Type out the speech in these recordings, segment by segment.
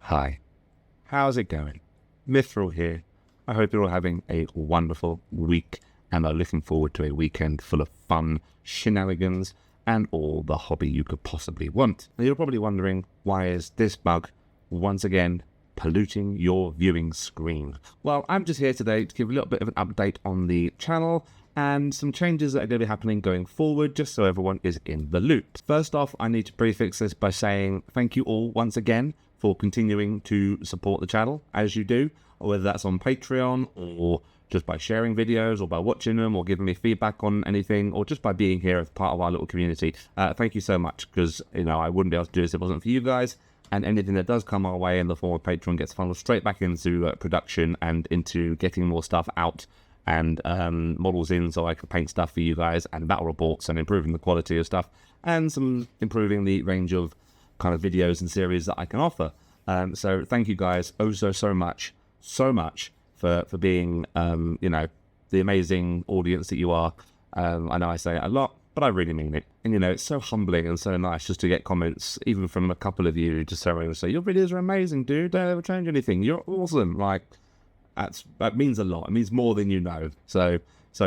Hi, how's it going? Mithril here. I hope you're all having a wonderful week and are looking forward to a weekend full of fun, shenanigans, and all the hobby you could possibly want. Now, you're probably wondering, why is this bug once again polluting your viewing screen? Well, I'm just here today to give a little bit of an update on the channel and some changes that are going to be happening going forward, just so everyone is in the loop. First off, I need to prefix this by saying thank you all once again for continuing to support the channel as you do, or whether that's on Patreon or just by sharing videos or by watching them or giving me feedback on anything or just by being here as part of our little community. Thank you so much, because I wouldn't be able to do this if it wasn't for you guys, and anything that does come our way in the form of Patreon gets funneled straight back into production and into getting more stuff out and models in so I can paint stuff for you guys and battle reports and improving the quality of stuff and some improving the range of kind of videos and series that I can offer. So thank you guys so much for being the amazing audience that you are. I know I say it a lot, but I really mean it. And it's so humbling and so nice just to get comments, even from a couple of you, just say your videos are amazing, dude, don't ever change anything, you're awesome. Like, that means a lot. It means more than you know. So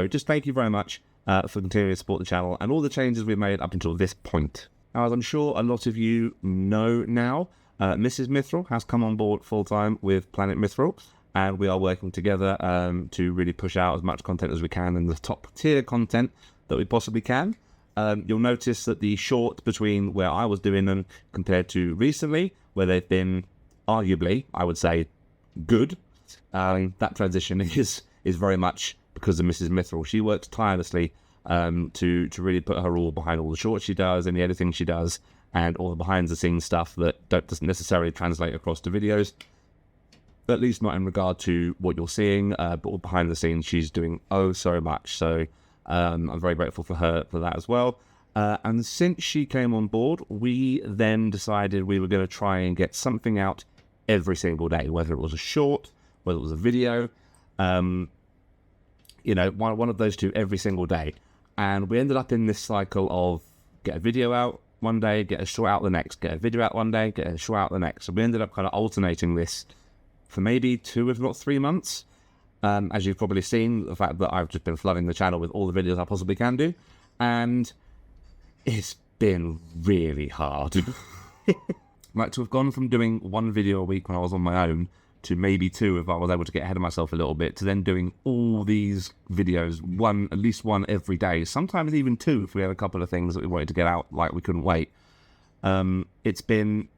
just thank you very much for continuing to support the channel and all the changes we've made up until this point. Now, as I'm sure a lot of you know now, Mrs. Mithril has come on board full-time with Planetmithril, and we are working together to really push out as much content as we can and the top-tier content that we possibly can. You'll notice that the short between where I was doing them compared to recently, where they've been arguably, I would say, good, that transition is very much because of Mrs. Mithril. She works tirelessly to really put her all behind all the shorts she does and the editing she does and all the behind-the-scenes stuff that doesn't necessarily translate across to videos, at least not in regard to what you're seeing, but behind the scenes she's doing so much. So I'm very grateful for her for that as well. And since she came on board, we then decided we were going to try and get something out every single day, whether it was a short, whether it was a video, one of those two every single day. And we ended up in this cycle of get a video out one day, get a short out the next, get a video out one day, get a short out the next. So we ended up kind of alternating this for maybe 2, if not 3 months. As you've probably seen, the fact that I've just been flooding the channel with all the videos I possibly can do. And it's been really hard. Like, to have gone from doing 1 video a week when I was on my own to maybe 2 if I was able to get ahead of myself a little bit, to then doing all these videos, at least one every day, sometimes even 2 if we had a couple of things that we wanted to get out, like we couldn't wait. It's been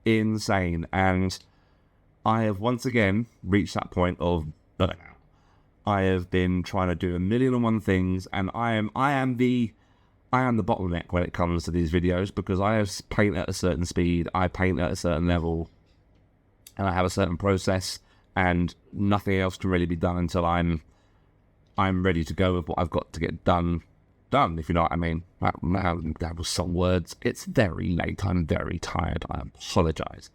insane, and I have once again reached that point of burnout. I have been trying to do 1,000,001 things, and I am the bottleneck when it comes to these videos, because I have paint at a certain speed, I paint at a certain level, and I have a certain process, and nothing else can really be done until I'm ready to go with what I've got to get done, if you know what I mean. That was some words. It's very late, I'm very tired, I apologise.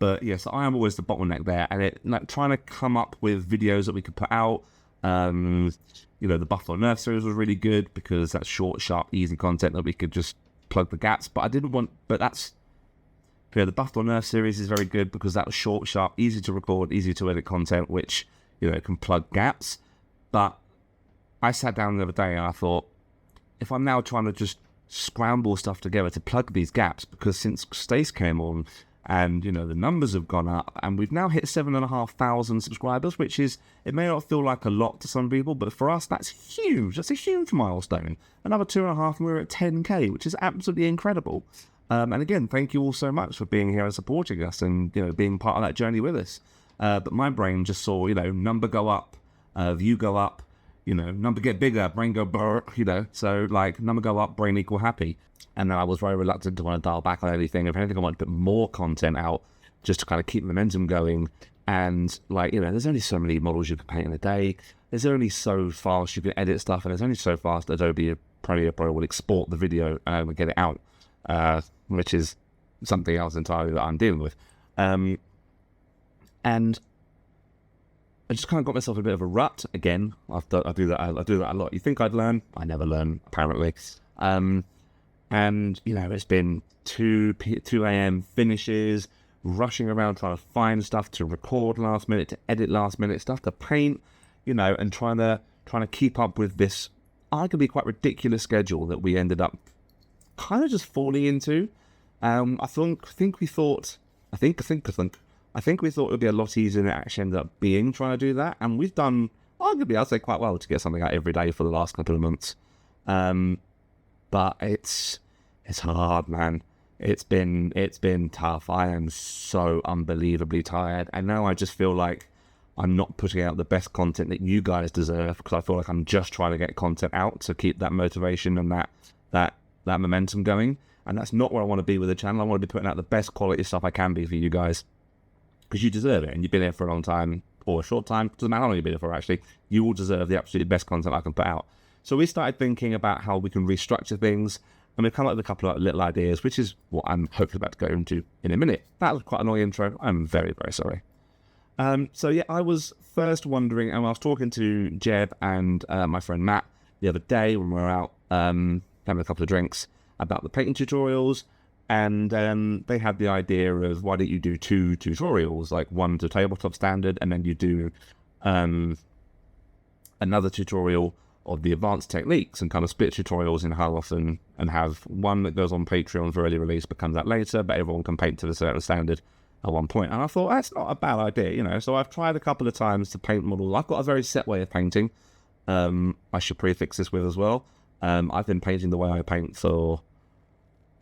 But yes, I am always the bottleneck there, and trying to come up with videos that we could put out. The Buffalo Nerf series was really good because that's short, sharp, easy content that we could just plug the gaps. But the Buffalo Nerf series is very good because that was short, sharp, easy to record, easy to edit content, which can plug gaps. But I sat down the other day and I thought, if I'm now trying to just scramble stuff together to plug these gaps, because since Stace came on, and the numbers have gone up, and we've now hit 7,500 subscribers, which is, it may not feel like a lot to some people, but for us that's huge. That's a huge milestone. Another 2.5 and we're at 10k, which is absolutely incredible. And again, thank you all so much for being here and supporting us and being part of that journey with us. But my brain just saw number go up, view go up, number get bigger, brain go brr, so like number go up, brain equal happy. And then I was very reluctant to want to dial back on anything. If anything, I want to put more content out just to kind of keep momentum going. And there's only so many models you can paint in a day. There's only so fast you can edit stuff, and there's only so fast Adobe Premiere Pro will export the video and get it out, which is something else entirely that I'm dealing with. And I just kind of got myself in a bit of a rut again. I do that a lot. You think I'd learn? I never learn, apparently. And it's been 2 a.m. finishes, rushing around trying to find stuff to record last minute, to edit last minute, stuff to paint, and trying to keep up with this arguably quite ridiculous schedule that we ended up kind of just falling into. I think we thought it would be a lot easier than it actually ended up being trying to do that, and we've done arguably, I'd say, quite well to get something out every day for the last couple of months. But it's hard, man. It's been tough. I am so unbelievably tired, and now I just feel like I'm not putting out the best content that you guys deserve, because I feel like I'm just trying to get content out to keep that motivation and that momentum going. And that's not where I want to be with the channel. I want to be putting out the best quality stuff I can be for you guys, because you deserve it, and you've been here for a long time or a short time. Doesn't matter how long you've been here for, actually. You all deserve the absolute best content I can put out. So we started thinking about how we can restructure things, and we've come up with a couple of little ideas, which is what I'm hopefully about to go into in a minute. That was quite a long intro. I'm very, very sorry. So yeah, I was first wondering, and I was talking to Jeb and my friend Matt the other day when we were out having a couple of drinks, about the painting tutorials, and they had the idea of, why don't you do 2 tutorials, like one to tabletop standard, and then you do another tutorial of the advanced techniques, and kind of split tutorials in half, and have one that goes on Patreon for early release but comes out later, but everyone can paint to a certain standard at one point. And I thought, that's not a bad idea, so I've tried a couple of times to paint models. I've got a very set way of painting. I should prefix this with as well. I've been painting the way I paint for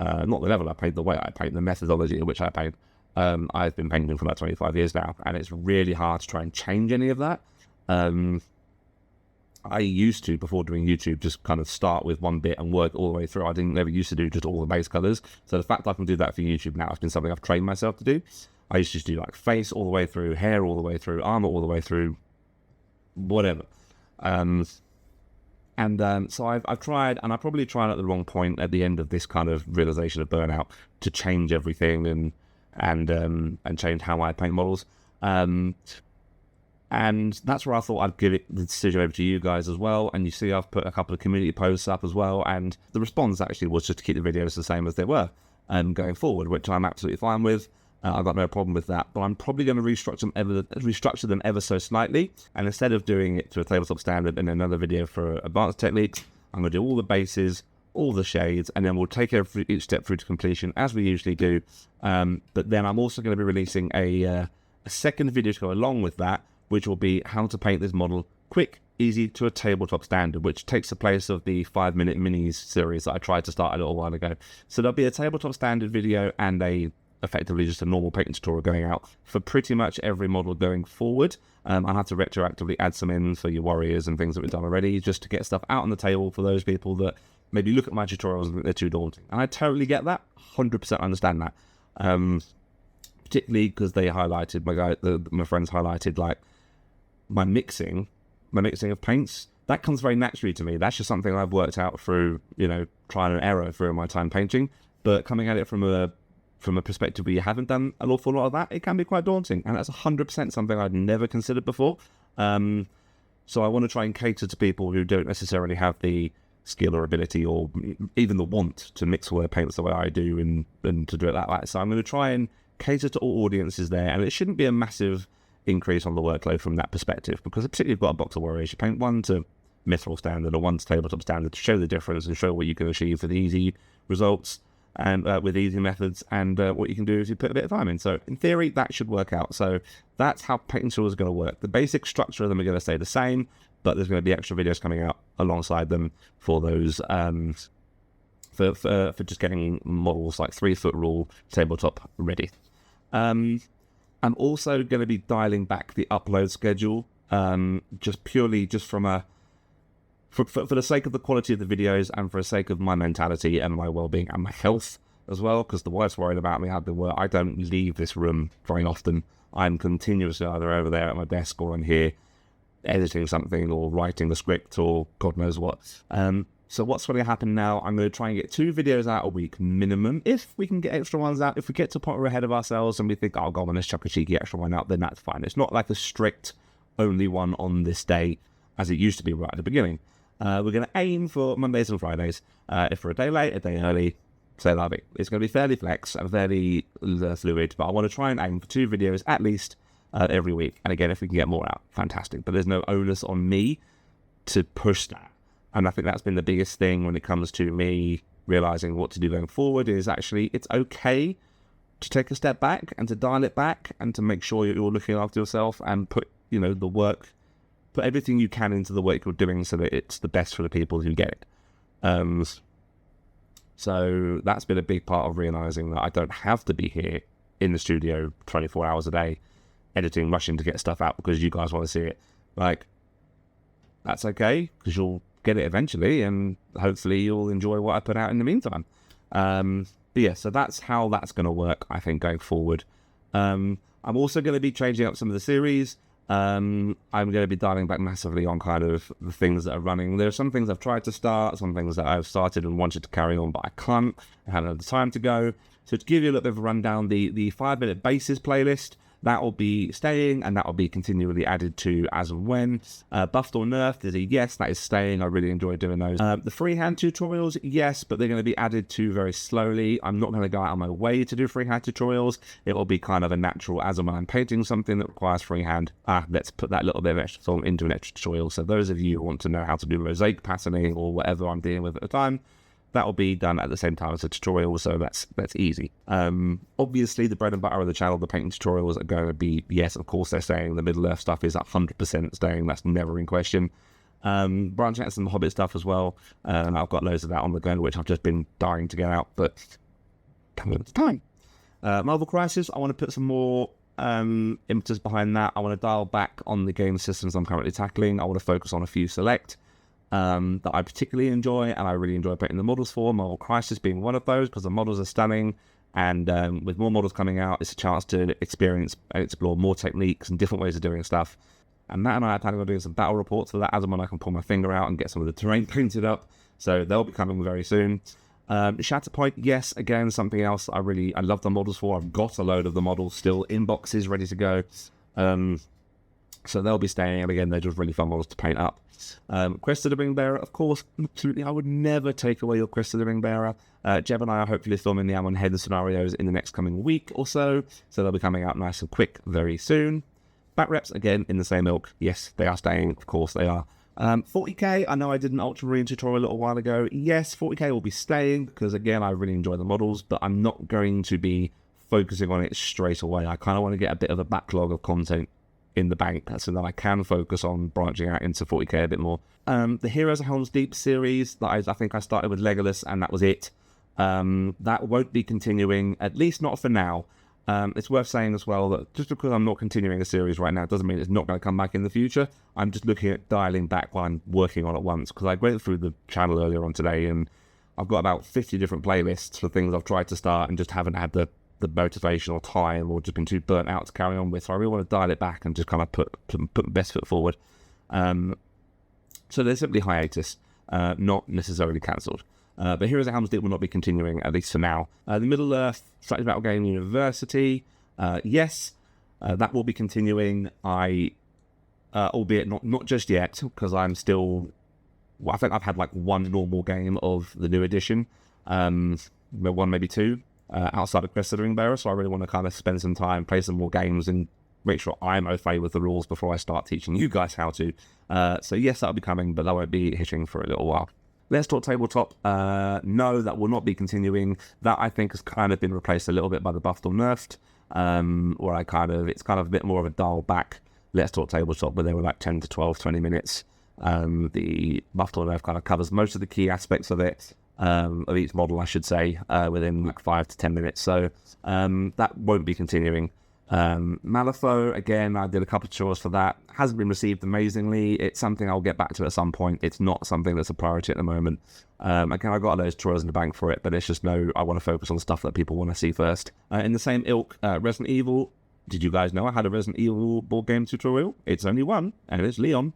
not the level I paint, the way I paint, the methodology in which I paint. I've been painting for about 25 years now, and it's really hard to try and change any of that. I used to, before doing YouTube, just kind of start with one bit and work all the way through. I never used to do just all the base colors. So the fact I can do that for YouTube now has been something I've trained myself to do. I used to just do like face all the way through, hair all the way through, armor all the way through, whatever. So I've tried, and I probably tried at the wrong point at the end of this kind of realization of burnout, to change everything and change how I paint models. And that's where I thought I'd give the decision over to you guys as well. And you see I've put a couple of community posts up as well, and the response actually was just to keep the videos the same as they were going forward, which I'm absolutely fine with. I've got no problem with that, but I'm probably going to restructure them ever so slightly. And instead of doing it to a tabletop standard and another video for advanced techniques, I'm going to do all the bases, all the shades, and then we'll take each step through to completion as we usually do. But then I'm also going to be releasing a second video to go along with that, which will be how to paint this model quick, easy, to a tabletop standard, which takes the place of the 5-minute minis series that I tried to start a little while ago. So there'll be a tabletop standard video and effectively just a normal painting tutorial going out for pretty much every model going forward. I'll have to retroactively add some in for your warriors and things that we've done already, just to get stuff out on the table for those people that maybe look at my tutorials and think they're too daunting. And I totally get that, 100% understand that. Particularly because they highlighted, my friends highlighted, like, my mixing of paints. That comes very naturally to me. That's just something I've worked out through, trial and error through my time painting. But coming at it from a perspective where you haven't done an awful lot of that, it can be quite daunting. And that's 100% something I'd never considered before. So I want to try and cater to people who don't necessarily have the skill or ability or even the want to mix word paints the way I do and to do it that way. So I'm going to try and cater to all audiences there. And it shouldn't be a massive increase on the workload from that perspective, because particularly if you've got a box of warriors, you paint one to Mithril standard or one to tabletop standard to show the difference and show what you can achieve for the easy results and with easy methods, and what you can do if you put a bit of time in. So in theory, that should work out. So that's how painting tutorials are going to work. The basic structure of them are going to stay the same, but there's going to be extra videos coming out alongside them for those for just getting models like 3-foot rule tabletop ready. I'm also going to be dialing back the upload schedule, just purely from for the sake of the quality of the videos and for the sake of my mentality and my well-being and my health as well, because the wife's worried about me. I don't leave this room very often. I'm continuously either over there at my desk or I'm here editing something or writing the script or God knows what. So what's going to happen now, I'm going to try and get 2 videos out a week minimum. If we can get extra ones out, if we get to a point where we're ahead of ourselves and we think, oh, go on, let's chuck a cheeky extra one out, then that's fine. It's not like a strict only one on this day as it used to be right at the beginning. We're going to aim for Mondays and Fridays. If we're a day late, a day early, So like, it's going to be fairly flex and fairly fluid, but I want to try and aim for 2 videos at least every week. And again, if we can get more out, fantastic. But there's no onus on me to push that. And I think that's been the biggest thing when it comes to me realizing what to do going forward, is actually it's okay to take a step back and to dial it back and to make sure you're looking after yourself and put, you know, the work, put everything you can into the work you're doing so that it's the best for the people who get it. So that's been a big part of realizing that I don't have to be here in the studio 24 hours a day editing, rushing to get stuff out because you guys want to see it. Like, that's okay, because you'll get it eventually and hopefully you'll enjoy what I put out in the meantime. But yeah, so that's how that's going to work, I think, going forward. I'm also going to be changing up some of the series. I'm going to be dialing back massively on kind of the things that are running. There are some things I've tried to start, some things that I've started and wanted to carry on, but I can't. I haven't had the time to go. So to give you a little bit of a rundown, the 5-minute bases playlist, that will be staying, and that will be continually added to as and when. Buffed or nerfed is a yes, that is staying. I really enjoy doing those. The freehand tutorials, yes, but they're going to be added to very slowly. I'm not going to go out of my way to do freehand tutorials. It will be kind of a natural, as and when I'm painting something that requires freehand, let's put that little bit of extra thought into an extra tutorial. So those of you who want to know how to do mosaic patterning or whatever I'm dealing with at the time, that will be done at the same time as a tutorial, so that's easy. Obviously, the bread and butter of the channel, the painting tutorials, are going to be, yes, of course, they're staying. The Middle Earth stuff is 100% staying. That's never in question. Branching out some Hobbit stuff as well. And I've got loads of that on the go, which I've just been dying to get out, but coming at the time. Marvel Crisis, I want to put some more impetus behind that. I want to dial back on the game systems I'm currently tackling. I want to focus on a few select that I particularly enjoy, and I really enjoy painting the models for. Marvel Crisis being one of those, because the models are stunning, and with more models coming out, it's a chance to experience and explore more techniques and different ways of doing stuff. And Matt and I are planning on doing some battle reports for that, as and when I can pull my finger out and get some of the terrain painted up, so they'll be coming very soon. Shatterpoint, yes, again, something else I love the models for. I've got a load of the models still in boxes ready to go, so they'll be staying, and again, they're just really fun models to paint up. Quest of the Ring Bearer, of course, absolutely, I would never take away your Quest of the Ring Bearer. Jeb and I are hopefully filming the Amon Head scenarios in the next coming week or so they'll be coming out nice and quick very soon. Bat Reps, again, in the same ilk. Yes, they are staying, of course they are. 40k, I know I did an Ultramarine tutorial a little while ago. Yes, 40k will be staying, because again, I really enjoy the models, but I'm not going to be focusing on it straight away. I kind of want to get a bit of a backlog of content in the bank, so that I can focus on branching out into 40k a bit more. The Heroes of Helm's Deep series, that I think I started with Legolas, and that was it. That won't be continuing, at least not for now. It's worth saying as well that just because I'm not continuing a series right now doesn't mean it's not going to come back in the future. I'm just looking at dialing back while I'm working on it once, because I went through the channel earlier on today and I've got about 50 different playlists for things I've tried to start and just haven't had the motivation or time, or just been too burnt out to carry on with. So I really want to dial it back and just kind of put the best foot forward. So they're simply hiatus, not necessarily cancelled. But Heroes of Helm's Deep will not be continuing, at least for now. The Middle Earth Strategy Battle Game University, yes, that will be continuing. Albeit not just yet, because I'm still, I think I've had like one normal game of the new edition, one, maybe two, outside of Quest of the Ring Bearer, so I really want to kind of spend some time, play some more games, and make sure I'm okay with the rules before I start teaching you guys how to. So yes, that'll be coming, but that won't be hitting for a little while. Let's Talk Tabletop, no, that will not be continuing. That, I think, has kind of been replaced a little bit by the Buffed or Nerfed, where it's kind of a bit more of a dial back Let's Talk Tabletop, but they were like 10 to 12, 20 minutes. The Buffed or Nerfed kind of covers most of the key aspects of it, of each model, I should say, within like 5 to 10 minutes. So that won't be continuing. Malifaux, again, I did a couple of tours for that. Hasn't been received amazingly. It's something I'll get back to at some point. It's not something that's a priority at the moment. Again, I got those tours in the bank for it, but it's just I want to focus on stuff that people want to see first. In the same ilk, Resident Evil. Did you guys know I had a Resident Evil board game tutorial? It's only one, and it's Leon.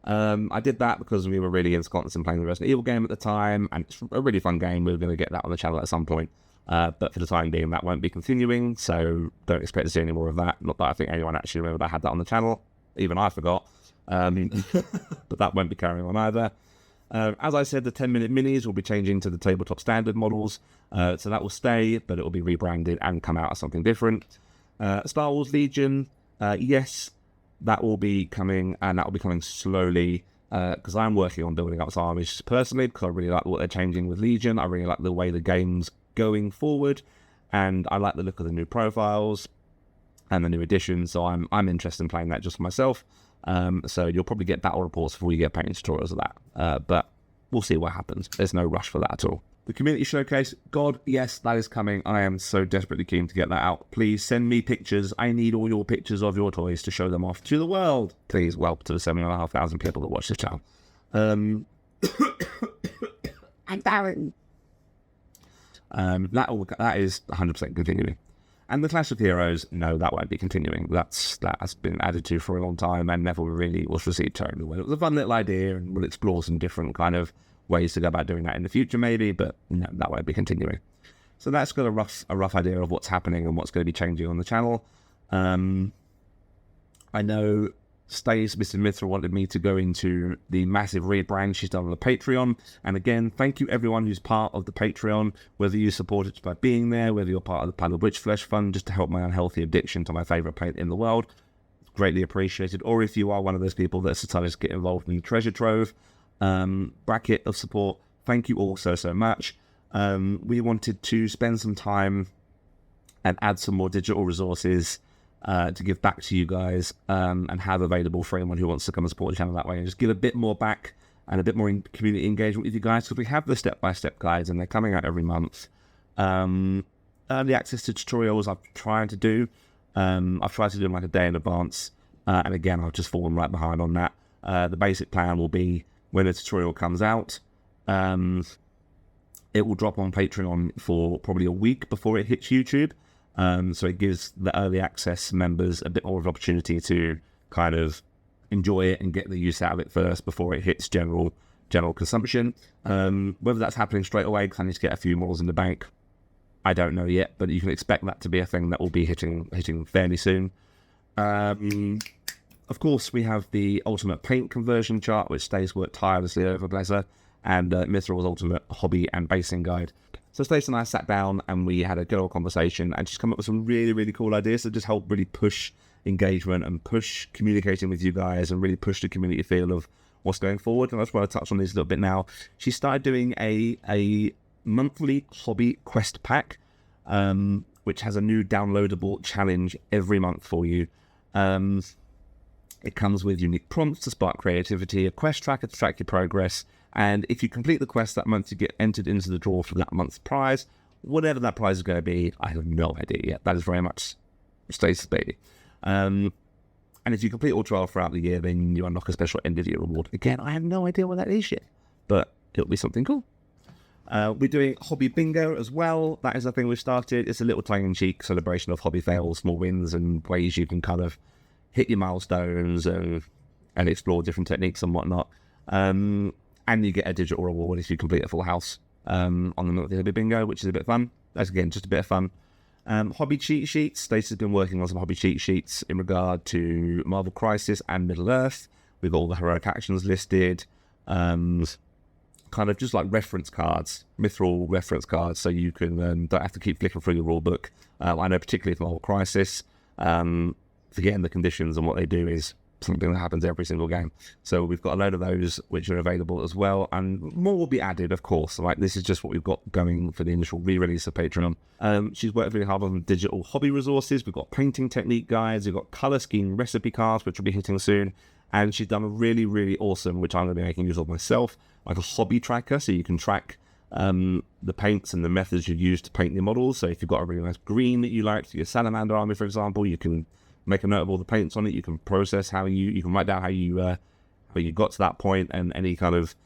I did that because we were really in Scotland playing the Resident Evil game at the time, and it's a really fun game. We're going to get that on the channel at some point. But for the time being, that won't be continuing, so don't expect to see any more of that. Not that I think anyone actually remembered I had that on the channel. Even I forgot. But that won't be carrying on either. As I said, the 10-minute minis will be changing to the tabletop standard models, so that will stay, but it will be rebranded and come out as something different. Star Wars Legion, yes, that will be coming, and that will be coming slowly, because I'm working on building up some armies personally, because I really like what they're changing with Legion. I really like the way the game's going forward, and I like the look of the new profiles and the new additions, so I'm interested in playing that just for myself. So you'll probably get battle reports before you get painting tutorials of that, but we'll see what happens. There's no rush for that at all. The community showcase, God, yes, that is coming. I am so desperately keen to get that out. Please send me pictures. I need all your pictures of your toys to show them off to the world. Please, welcome to the 7,500 people that watch this channel. I'm Darren. That is 100% continuing. And the Clash of Heroes, no, that won't be continuing. That has been added to for a long time and never really was received terribly well. It was a fun little idea, and we'll explore some different kind of ways to go about doing that in the future, maybe, but no, that won't be continuing. So that's got a rough idea of what's happening and what's going to be changing on the channel. I know Stace, Mr. Mithril, wanted me to go into the massive rebrand she's done on the Patreon. And again, thank you everyone who's part of the Patreon, whether you support it by being there, whether you're part of the Pile of Witch Flesh Fund, just to help my unhealthy addiction to my favourite paint in the world. It's greatly appreciated. Or if you are one of those people that's decided to get involved in the treasure trove bracket of support, thank you all so much. We wanted to spend some time and add some more digital resources to give back to you guys, and have available for anyone who wants to come and support the channel that way, and just give a bit more back and a bit more community engagement with you guys, because we have the step-by-step guides and they're coming out every month. Early access to tutorials I've tried to do. I've tried to do them like a day in advance, and again, I've just fallen right behind on that. The basic plan will be when a tutorial comes out, it will drop on Patreon for probably a week before it hits YouTube. So it gives the early access members a bit more of an opportunity to kind of enjoy it and get the use out of it first before it hits general consumption. Whether that's happening straight away, because I need to get a few models in the bank, I don't know yet, but you can expect that to be a thing that will be hitting fairly soon. Of course, we have the Ultimate Paint Conversion chart, which Stace worked tirelessly over, bless her, and Mithril's Ultimate Hobby and Basing Guide. So Stace and I sat down and we had a good old conversation, and she's come up with some really cool ideas that just help really push engagement and push communicating with you guys and really push the community feel of what's going forward. And I just want to touch on these a little bit now. She started doing a monthly hobby quest pack, which has a new downloadable challenge every month for you. It comes with unique prompts to spark creativity, a quest tracker to track your progress, and if you complete the quest that month, you get entered into the draw for that month's prize. Whatever that prize is going to be, I have no idea yet. That is very much Stace's baby. And if you complete all 12 throughout the year, then you unlock a special end-of-year reward. Again, I have no idea what that is yet, but it'll be something cool. We're doing Hobby Bingo as well. That is a thing we've started. It's a little tongue-in-cheek celebration of hobby fails, small wins, and ways you can kind of hit your milestones and explore different techniques and whatnot. And you get a digital reward if you complete a full house on the monthly Hobby Bingo, which is a bit fun. That's, again, just a bit of fun. Hobby cheat sheets. Stace has been working on some hobby cheat sheets in regard to Marvel Crisis and Middle-earth. We've got all the heroic actions listed. Kind of just like reference cards, Mithril reference cards, so you can don't have to keep flicking through the rule book. I know particularly for Marvel Crisis, forgetting the conditions and what they do is something that happens every single game. So we've got a load of those which are available as well, and more will be added, of course. Like, this is just what we've got going for the initial re-release of Patreon. She's worked really hard on digital hobby resources. We've got painting technique guides, we've got colour scheme recipe cards, which will be hitting soon, and she's done a really awesome, which I'm going to be making use of myself, like a hobby tracker, so you can track the paints and the methods you use to paint your models. So if you've got a really nice green that you like for your salamander army, for example, you can make a note of all the paints on it. You can process how you can write down how you got to that point, and any kind of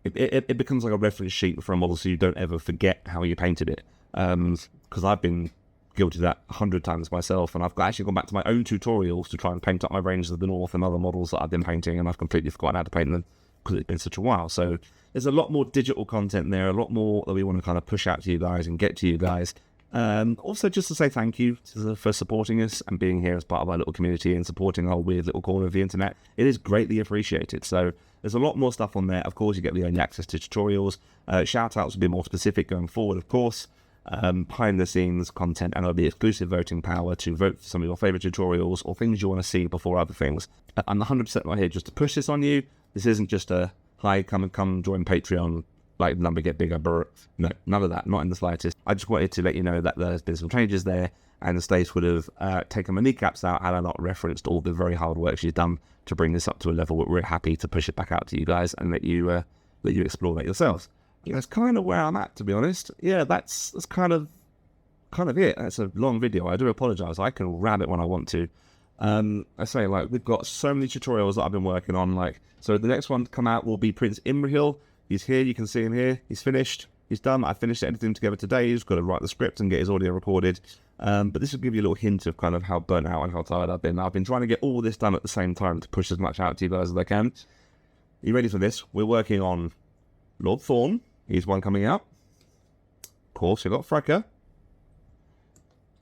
it becomes like a reference sheet for a model, so you don't ever forget how you painted it. Because I've been guilty of that 100 times myself, and I've actually gone back to my own tutorials to try and paint up my Rangers of the North and other models that I've been painting, and I've completely forgotten how to paint them because it's been such a while. So there's a lot more digital content there, a lot more that we want to kind of push out to you guys and get to you guys. Also, just to say thank you for supporting us and being here as part of our little community and supporting our weird little corner of the internet. It is greatly appreciated. So there's a lot more stuff on there. Of course, you get the only access to tutorials. Shout outs will be more specific going forward, of course. Behind the scenes content, and there'll be exclusive voting power to vote for some of your favourite tutorials or things you want to see before other things. I'm 100% not here just to push this on you. This isn't just a, hi, come join Patreon, like the number get bigger, brr. No, none of that, not in the slightest. I just wanted to let you know that there's been some changes there, and the Stace would have taken my kneecaps out had I not referenced all the very hard work she's done to bring this up to a level where we're happy to push it back out to you guys and let you explore that yourselves. That's kind of where I'm at, to be honest. Yeah, that's kind of it. That's a long video. I do apologise. I can ram it when I want to. I say, like, we've got so many tutorials that I've been working on. Like, so the next one to come out will be Planetmithril. He's here. You can see him here. He's finished. He's done. I finished editing together today. He's got to write the script and get his audio recorded. But this will give you a little hint of kind of how burnt out and how tired I've been. I've been trying to get all this done at the same time to push as much out to you guys as I can. Are you ready for this? We're working on Lord Thorn. He's one coming out. Of course, you've got Frecker.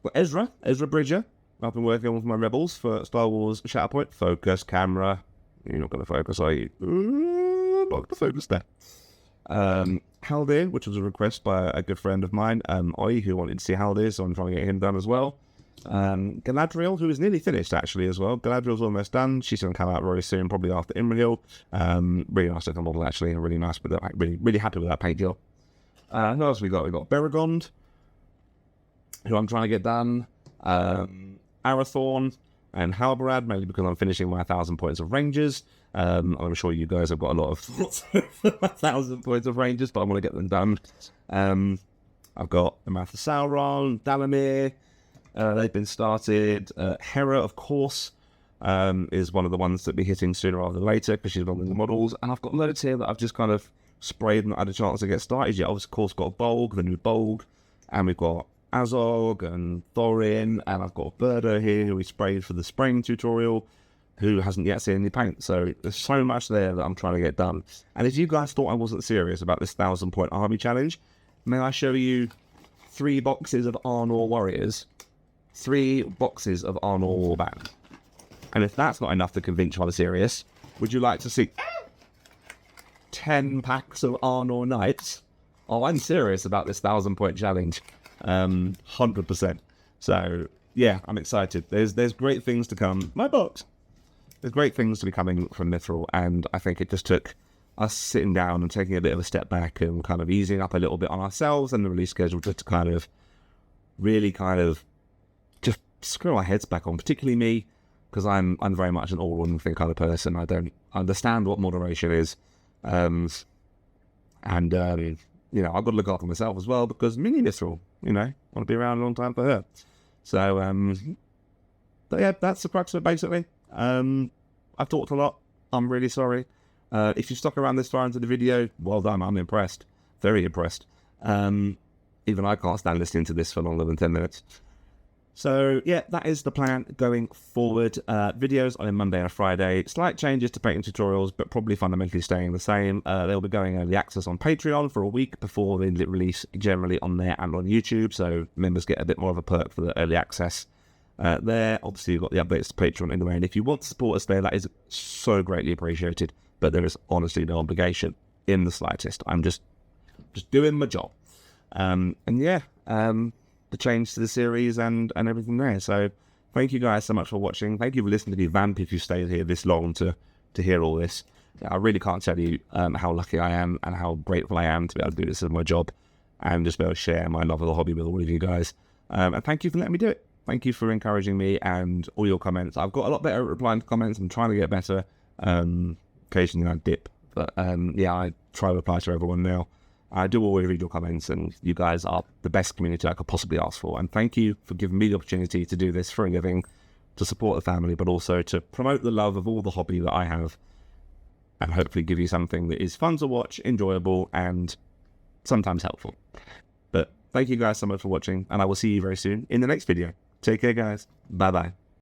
Got Ezra Bridger. I've been working on with my Rebels for Star Wars Shatterpoint. Focus, camera. You're not going to focus, are you? Not going to focus there. Haldir, which was a request by a good friend of mine, Oi, who wanted to see Haldir, so I'm trying to get him done as well. Galadriel, who is nearly finished actually as well. Galadriel's almost done. She's going to come out very soon, probably after Imrahil. Really nice looking model actually, and really nice with that. Really happy with that paint job. Who else we got? We got Beragond, who I'm trying to get done. Arathorn and Halbarad, mainly because I'm finishing my 1,000 points of Rangers. I'm sure you guys have got a lot of thoughts for 1,000 points of Rangers, but I want to get them done. I've got the Mouth of Sauron, Dalamir. They've been started. Hera, of course, is one of the ones that be hitting sooner rather than later because she's one of the models. And I've got loads here that I've just kind of sprayed and not had a chance to get started yet. I've, of course, got Bolg, the new Bolg, and we've got Azog and Thorin, and I've got Birdo here who we sprayed for the spraying tutorial, who hasn't yet seen any paint. So there's so much there that I'm trying to get done. And if you guys thought I wasn't serious about this 1,000-point army challenge, may I show you 3 boxes of Arnor Warriors? 3 boxes of Arnor Warband. And if that's not enough to convince you I'm serious, would you like to see 10 packs of Arnor Knights? Oh, I'm serious about this 1,000-point challenge. 100%. So, yeah, I'm excited. There's great things to come. My box! There's great things to be coming from Mithril, and I think it just took us sitting down and taking a bit of a step back and kind of easing up a little bit on ourselves and the release schedule just to kind of really kind of just screw our heads back on, particularly me, because I'm very much an all-round thing kind of person. I don't understand what moderation is, and you know, I've got to look after myself as well because mini Mithril, you know, want to be around a long time for her. So, but yeah, that's the crux of it basically. I've talked a lot. I'm really sorry. If you stuck around this far into the video, well done. I'm impressed. Very impressed. Even I can't stand listening to this for longer than 10 minutes. So, yeah, that is the plan going forward. Videos on a Monday and a Friday. Slight changes to painting tutorials, but probably fundamentally staying the same. They'll be going early access on Patreon for a week before they release generally on there and on YouTube. So, members get a bit more of a perk for the early access there. Obviously, you've got the updates to Patreon anyway. And if you want to support us there, that is so greatly appreciated. But there is honestly no obligation in the slightest. I'm just doing my job. And yeah, the change to the series and everything there. So thank you guys so much for watching. Thank you for listening to me vamp if you stayed here this long to hear all this. I really can't tell you how lucky I am and how grateful I am to be able to do this as my job and just be able to share my love of the hobby with all of you guys. And thank you for letting me do it. Thank you for encouraging me and all your comments. I've got a lot better at replying to comments. I'm trying to get better. Occasionally I dip, but yeah, I try to reply to everyone now. I do always read your comments, and you guys are the best community I could possibly ask for. And thank you for giving me the opportunity to do this for a living, to support the family, but also to promote the love of all the hobby that I have, and hopefully give you something that is fun to watch, enjoyable, and sometimes helpful. But thank you guys so much for watching, and I will see you very soon in the next video. Take care, guys. Bye-bye.